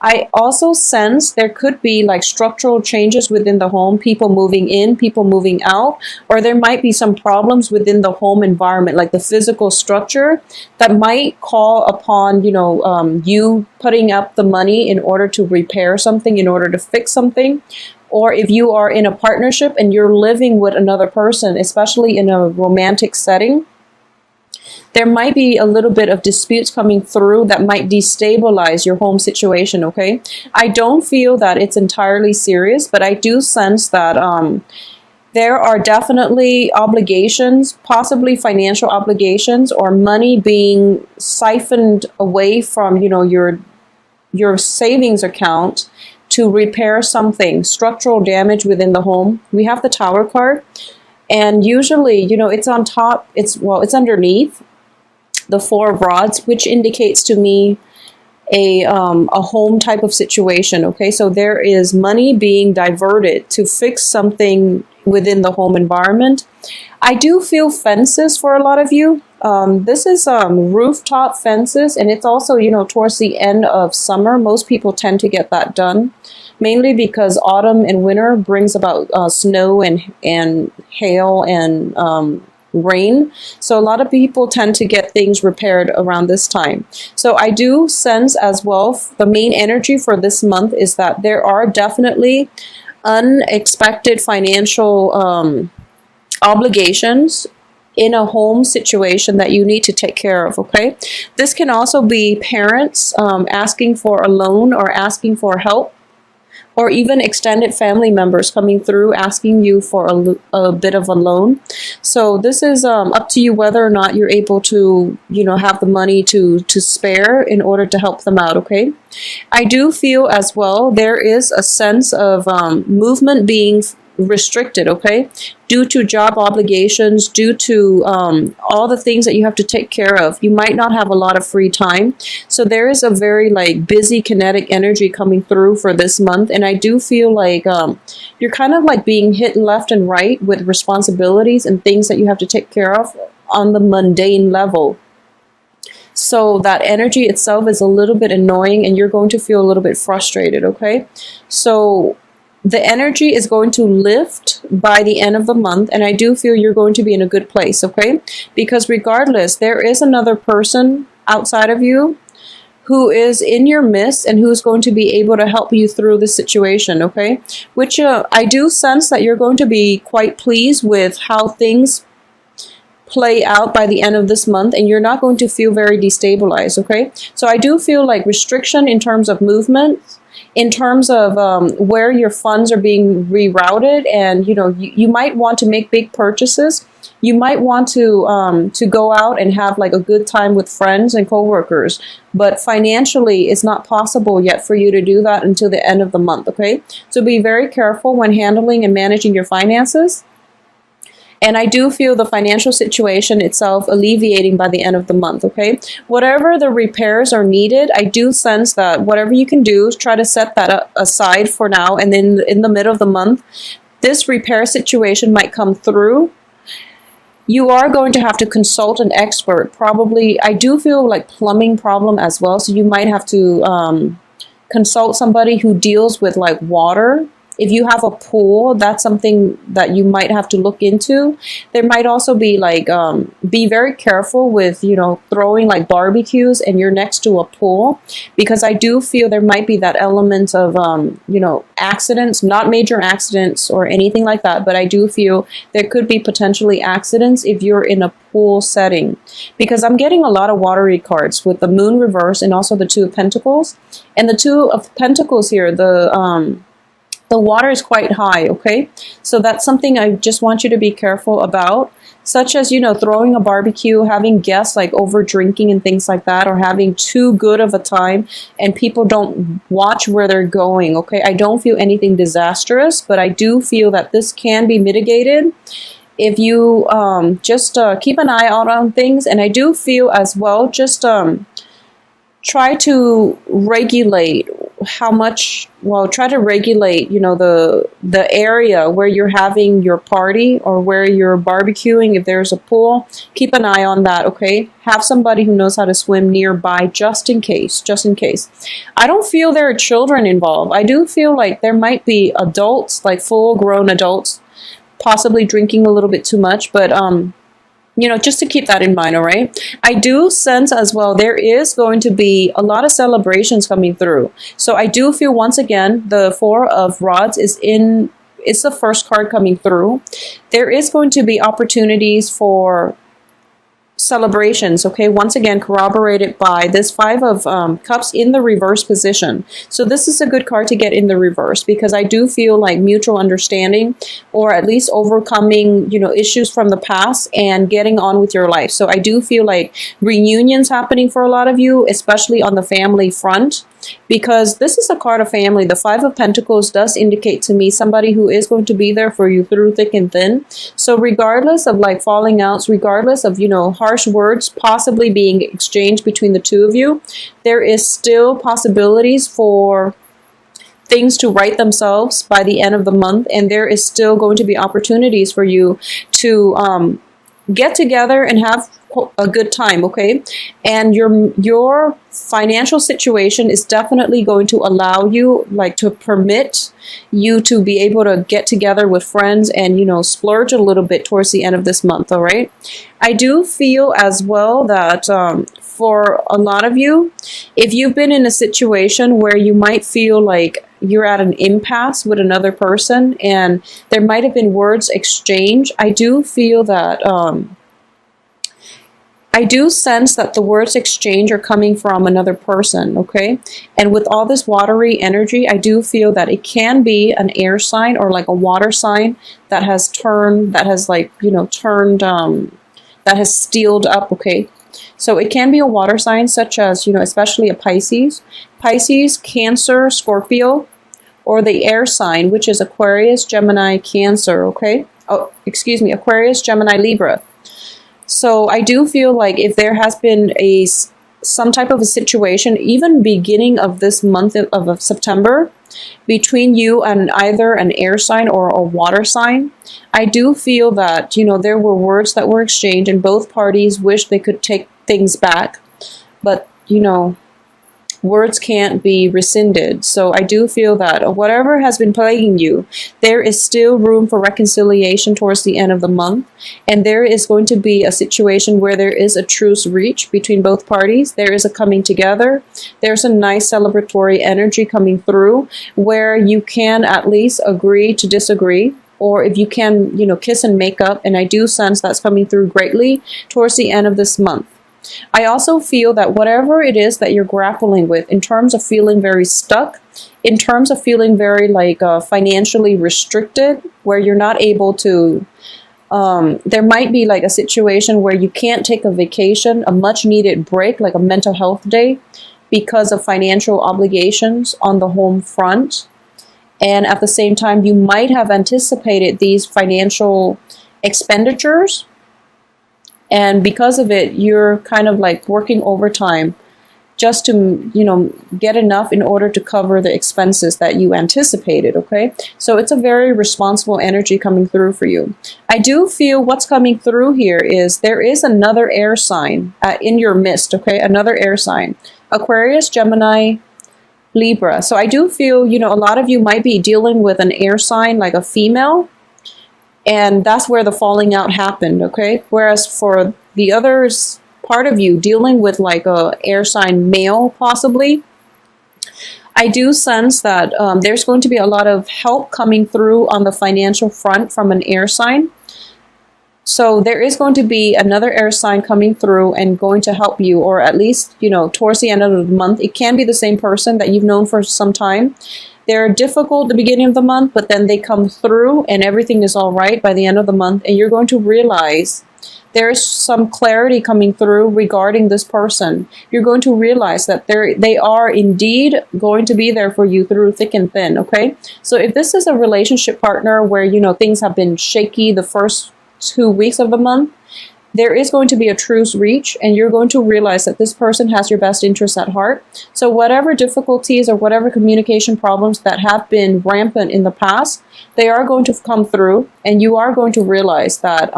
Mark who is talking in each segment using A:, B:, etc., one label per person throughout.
A: I also sense there could be like structural changes within the home, people moving in, people moving out, or there might be some problems within the home environment, like the physical structure, that might call upon, you putting up the money in order to repair something, in order to fix something. Or if you are in a partnership and you're living with another person, especially in a romantic setting, there might be a little bit of disputes coming through that might destabilize your home situation, okay? I don't feel that it's entirely serious, but I do sense that there are definitely obligations, possibly financial obligations, or money being siphoned away from, your savings account to repair something, structural damage within the home. We have the Tower card, and usually, it's on top, it's underneath the Four of Rods, which indicates to me a home type of situation, okay? So there is money being diverted to fix something within the home environment. I do feel fences for a lot of you. This is rooftop fences, and it's also, towards the end of summer. Most people tend to get that done, mainly because autumn and winter brings about snow and hail and rain. So a lot of people tend to get things repaired around this time. So I do sense as well, the main energy for this month is that there are definitely unexpected financial obligations in a home situation that you need to take care of, okay? This can also be parents asking for a loan or asking for help, or even extended family members coming through asking you for a bit of a loan. So this is up to you whether or not you're able to, have the money to spare in order to help them out, okay? I do feel as well there is a sense of movement being restricted, okay, due to job obligations, due to all the things that you have to take care of. You might not have a lot of free time, so there is a very busy kinetic energy coming through for this month, and I do feel like you're kind of like being hit left and right with responsibilities and things that you have to take care of on the mundane level. So that energy itself is a little bit annoying, and you're going to feel a little bit frustrated, okay? So the energy is going to lift by the end of the month, and I do feel you're going to be in a good place, okay? Because regardless, there is another person outside of you who is in your midst and who's going to be able to help you through the situation, okay? Which I do sense that you're going to be quite pleased with how things play out by the end of this month, and you're not going to feel very destabilized, okay? So I do feel like restriction in terms of movement, in terms of where your funds are being rerouted, and you might want to make big purchases. You might want to go out and have like a good time with friends and coworkers, but financially it's not possible yet for you to do that until the end of the month, okay? So be very careful when handling and managing your finances. And I do feel the financial situation itself alleviating by the end of the month, okay? Whatever the repairs are needed, I do sense that whatever you can do, try to set that aside for now. And then in the middle of the month, this repair situation might come through. You are going to have to consult an expert. Probably, I do feel like plumbing problem as well. So you might have to consult somebody who deals with like water. If you have a pool, that's something that you might have to look into. There might also be like, be very careful with, throwing like barbecues and you're next to a pool, because I do feel there might be that element of, accidents, not major accidents or anything like that, but I do feel there could be potentially accidents if you're in a pool setting, because I'm getting a lot of watery cards with the Moon reverse and also the Two of Pentacles. And the Two of Pentacles here, the water is quite high, okay? So that's something I just want you to be careful about, such as, throwing a barbecue, having guests like over drinking and things like that, or having too good of a time and people don't watch where they're going, okay? I don't feel anything disastrous, but I do feel that this can be mitigated if you just keep an eye out on things. And I do feel as well, just try to regulate how much, well, try to regulate, the area where you're having your party or where you're barbecuing. If there's a pool, keep an eye on that, okay? Have somebody who knows how to swim nearby just in case, I don't feel there are children involved. I do feel like there might be adults, like full grown adults, possibly drinking a little bit too much, but just to keep that in mind, all right? I do sense as well there is going to be a lot of celebrations coming through. So I do feel, once again, the Four of Rods it's the first card coming through. There is going to be opportunities for celebrations, okay? Once again, corroborated by this Five of Cups in the reverse position. So this is a good card to get in the reverse, because I do feel like mutual understanding, or at least overcoming, issues from the past and getting on with your life. So I do feel like reunions happening for a lot of you, especially on the family front, because this is a card of family. The Five of Pentacles does indicate to me somebody who is going to be there for you through thick and thin. So regardless of like falling outs, regardless of, harsh words possibly being exchanged between the two of you, there is still possibilities for things to right themselves by the end of the month. And there is still going to be opportunities for you to get together and have a good time, okay? And your financial situation is definitely going to allow you, like, to permit you to be able to get together with friends and, splurge a little bit towards the end of this month, all right? I do feel as well that for a lot of you, if you've been in a situation where you might feel like you're at an impasse with another person and there might have been words exchanged, I do feel that I do sense that the words exchange are coming from another person, okay? And with all this watery energy, I do feel that it can be an air sign or like a water sign that has turned, that has steeled up, okay? So it can be a water sign such as, especially a Pisces, Cancer, Scorpio, or the air sign, which is Aquarius, Gemini, Cancer, okay? Oh, excuse me, Aquarius, Gemini, Libra. So I do feel like if there has been some type of a situation, even beginning of this month of September, between you and either an air sign or a water sign, I do feel that, there were words that were exchanged and both parties wished they could take things back. But, words can't be rescinded. So I do feel that whatever has been plaguing you, there is still room for reconciliation towards the end of the month. And there is going to be a situation where there is a truce reached between both parties. There is a coming together. There's a nice celebratory energy coming through where you can at least agree to disagree. Or if you can, kiss and make up. And I do sense that's coming through greatly towards the end of this month. I also feel that whatever it is that you're grappling with in terms of feeling very stuck, in terms of feeling very financially restricted, where you're not able to, there might be like a situation where you can't take a vacation, a much needed break, like a mental health day, because of financial obligations on the home front. And at the same time, you might have anticipated these financial expenditures. And because of it, you're kind of like working overtime just to, get enough in order to cover the expenses that you anticipated, okay? So it's a very responsible energy coming through for you. I do feel what's coming through here is there is another air sign in your midst, okay? Another air sign. Aquarius, Gemini, Libra. So I do feel, a lot of you might be dealing with an air sign, like a female. And that's where the falling out happened, okay? Whereas for the others, part of you dealing with like a air sign male, possibly, I do sense that there's going to be a lot of help coming through on the financial front from an air sign. So there is going to be another air sign coming through and going to help you, or at least, towards the end of the month. It can be the same person that you've known for some time. They're difficult at the beginning of the month, but then they come through and everything is all right by the end of the month. And you're going to realize there's some clarity coming through regarding this person. You're going to realize that they are indeed going to be there for you through thick and thin, okay? So if this is a relationship partner where, things have been shaky the first 2 weeks of the month, there is going to be a truce reach, and you're going to realize that this person has your best interests at heart. So whatever difficulties or whatever communication problems that have been rampant in the past, they are going to come through, and you are going to realize that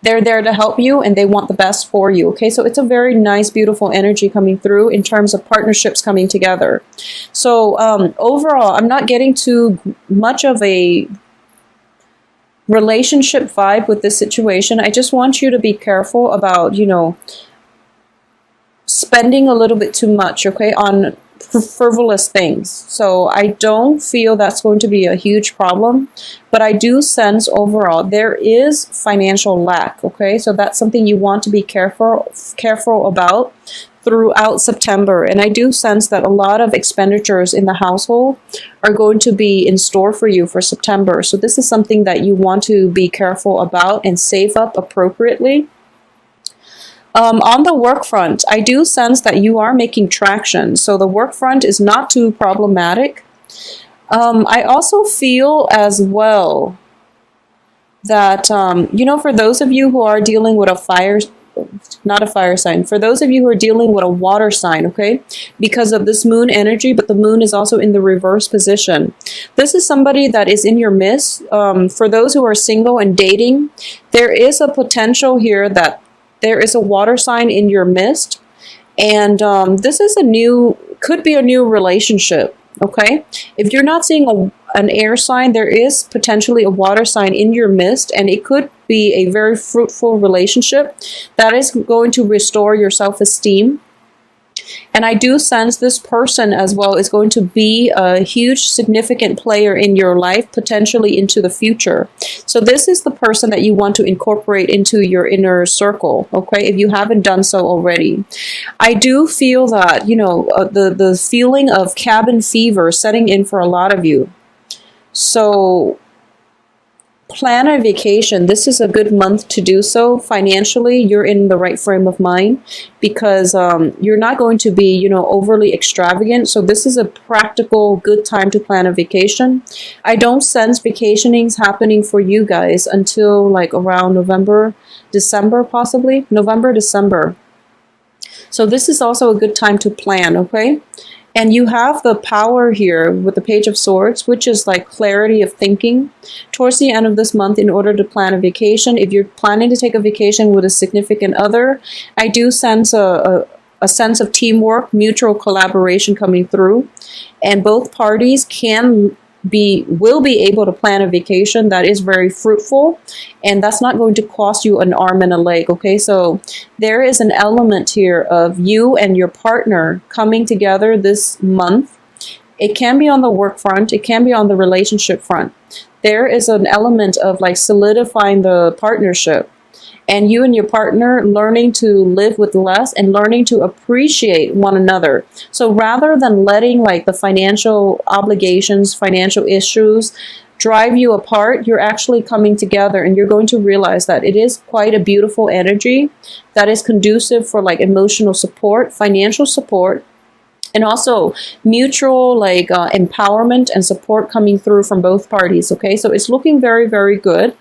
A: they're there to help you and they want the best for you. Okay, so it's a very nice, beautiful energy coming through in terms of partnerships coming together. So overall, I'm not getting too much of a relationship vibe with this situation. I just want you to be careful about, spending a little bit too much, okay, on frivolous things. So I don't feel that's going to be a huge problem, but I do sense overall there is financial lack, okay? So that's something you want to be careful about throughout September. And I do sense that a lot of expenditures in the household are going to be in store for you for September. So this is something that you want to be careful about and save up appropriately. On the work front, I do sense that you are making traction. So the work front is not too problematic. I also feel as well that, for those of you who are dealing with not a fire sign, for those of you who are dealing with a water sign, okay, because of this moon energy, but the moon is also in the reverse position. This is somebody that is in your midst. For those who are single and dating, there is a potential here that there is a water sign in your midst, and this is could be a new relationship, okay? If you're not seeing an air sign, there is potentially a water sign in your midst, and it could be a very fruitful relationship that is going to restore your self-esteem. And I do sense this person as well is going to be a huge, significant player in your life, potentially into the future. So this is the person that you want to incorporate into your inner circle, okay, if you haven't done so already. I do feel that, the feeling of cabin fever setting in for a lot of you. So plan a vacation. This is a good month to do so. Financially, you're in the right frame of mind because you're not going to be, overly extravagant. So this is a practical, good time to plan a vacation. I don't sense vacationings happening for you guys until like around November, December, possibly. November, December. So this is also a good time to plan, okay? And you have the power here with the Page of Swords, which is like clarity of thinking towards the end of this month in order to plan a vacation. If you're planning to take a vacation with a significant other, I do sense a sense of teamwork, mutual collaboration coming through. And both parties will be able to plan a vacation that is very fruitful, and that's not going to cost you an arm and a leg, okay? So there is an element here of you and your partner coming together this month. It can be on the work front, it can be on the relationship front. There is an element of like solidifying the partnership, and you and your partner learning to live with less and learning to appreciate one another. So rather than letting like the financial obligations, financial issues drive you apart, you're actually coming together, and you're going to realize that it is quite a beautiful energy that is conducive for like emotional support, financial support, and also mutual like empowerment and support coming through from both parties, okay? So it's looking very, very good.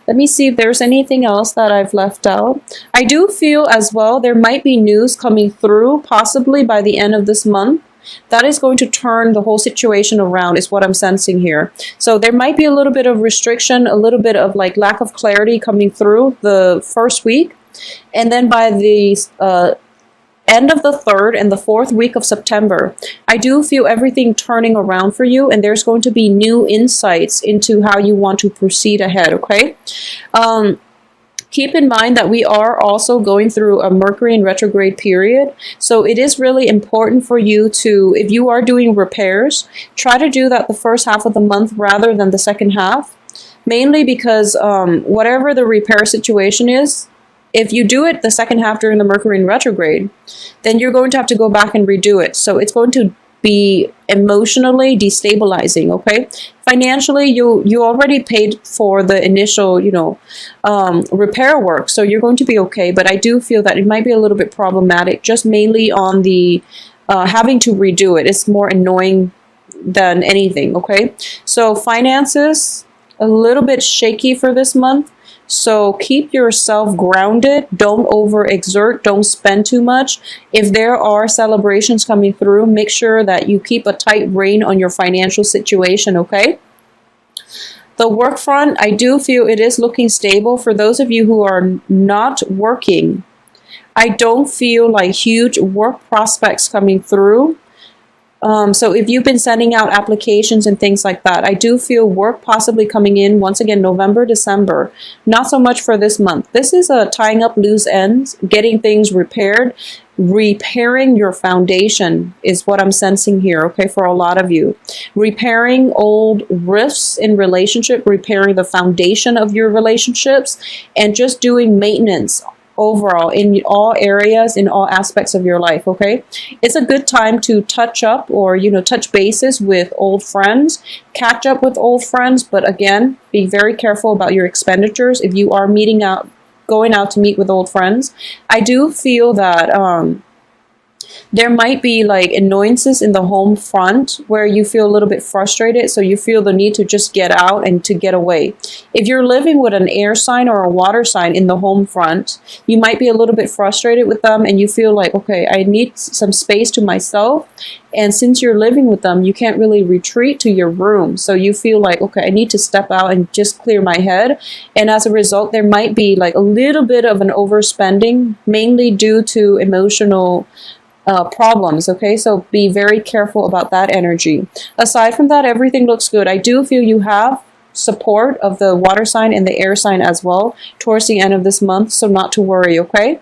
A: Let me see if there's anything else that I've left out. I do feel as well there might be news coming through, possibly by the end of this month, that is going to turn the whole situation around, is what I'm sensing here. So there might be a little bit of restriction, a little bit of like lack of clarity coming through the first week. And then by the end of the 3rd and the 4th week of September, I do feel everything turning around for you, and there's going to be new insights into how you want to proceed ahead, okay? Keep in mind that we are also going through a Mercury in retrograde period, so it is really important for you to, if you are doing repairs, try to do that the first half of the month rather than the second half, mainly because whatever the repair situation is, if you do it the second half during the Mercury in retrograde, then you're going to have to go back and redo it. So it's going to be emotionally destabilizing, okay? Financially, you already paid for the initial, repair work, so you're going to be okay. But I do feel that it might be a little bit problematic, just mainly on the having to redo it. It's more annoying than anything, okay? So finances, a little bit shaky for this month. So keep yourself grounded. Don't overexert. Don't spend too much. If there are celebrations coming through, make sure that you keep a tight rein on your financial situation, okay? The work front, I do feel it is looking stable. For those of you who are not working, I don't feel like huge work prospects coming through. So if you've been sending out applications and things like that, I do feel work possibly coming in once again November, December. Not so much for this month. This is a tying up loose ends, getting things repaired. Repairing your foundation is what I'm sensing here, okay, for a lot of you. Repairing old rifts in relationship, repairing the foundation of your relationships, and just doing maintenance overall in all areas, in all aspects of your life, okay? It's a good time to touch up or, touch bases with old friends, catch up with old friends, but again, be very careful about your expenditures if you are going out to meet with old friends. I do feel that there might be like annoyances in the home front where you feel a little bit frustrated, so you feel the need to just get out and to get away. If you're living with an air sign or a water sign in the home front, you might be a little bit frustrated with them and you feel like, okay, I need some space to myself. And since you're living with them, you can't really retreat to your room. So you feel like, okay, I need to step out and just clear my head. And as a result, there might be like a little bit of an overspending, mainly due to emotional problems, okay? So be very careful about that energy. Aside from that, everything looks good. I do feel you have support of the water sign and the air sign as well towards the end of this month, so not to worry, okay?